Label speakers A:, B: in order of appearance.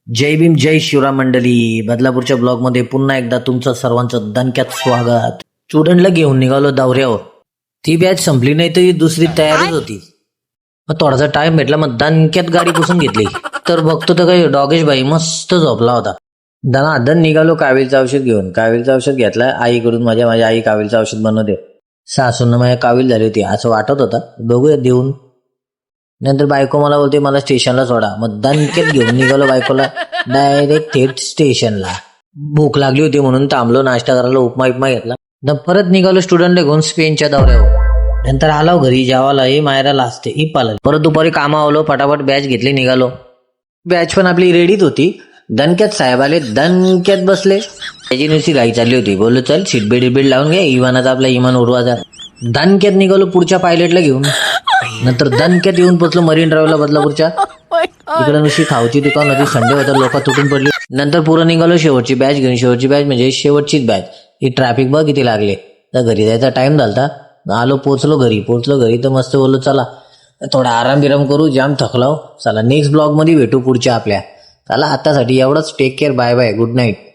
A: जय भीम जय शिवराम मंडळी. बदलापूरच्या ब्लॉगमध्ये पुन्हा एकदा तुमचं सर्वांचं दणक्यात स्वागत. स्टुडंटला घेऊन निघालो दौऱ्यावर. ती बॅच संपली नाही तरी दुसरी तयारच होती. मग थोडासा टाइम भेटला, मग दणक्यात गाडी पुसून घेतली. तर बघतो तर काही डॉगेश भाई मस्त झोपला होता. दनादन निघालो कावीलचं औषध घेऊन. कावीलचं औषध घेतलं आईकडून. माझी आई कावीलचं औषध बनवते. सासून माझ्या कावील झाली होती असं वाटत होतं. बघूया देऊन. नंतर बायको मला बोलते मला स्टेशनला सोडा. मग दणक्यात घेऊन निघालो बायकोला डायरेक्ट थेट स्टेशनला. भूक लागली होती म्हणून थांबलो नाश्ता करायला. उपमा घेतला. परत निघालो स्टुडंटला घेऊन स्पेनच्या दौऱ्यावर. नंतर आलो घरी जेवायला. हे मायराला असते ही पालन. परत दुपारी कामावलो. फटाफट बॅच घेतली निघालो. बॅच पण आपली रेडीच होती. दणक्यात साहेब आले. दणक्यात बसले. त्याची नुसती घाई चालली होती. बोललो चल सीट बेल्ट लावून घ्या. इमानाचा आपला इमान उडवायचा. दणक्यात निघालो पुढच्या पायलटला घेऊन. नंतर दणक्यात येऊन पोचलो मरीन ड्राईव्हला बदलापूरच्या. इकडे नुसती खाऊची दुकान होती. संडे होता. लोक तुटून पडली. नंतर पुढे निघालो शेवटची बॅच घेऊन. शेवटची बॅच म्हणजे शेवटचीच बॅच. ही ट्रॅफिक बघ किती लागले. तर घरी जायचा टाइम झालता. आलो पोचलो घरी तर मस्त बोललो चला थोडा आराम बिराम करू. जाम थकलाव. चला नेक्स्ट ब्लॉग मध्ये भेटू पुढच्या आपल्या. चला आतासाठी एवढंच. Take care. Bye bye. Good night.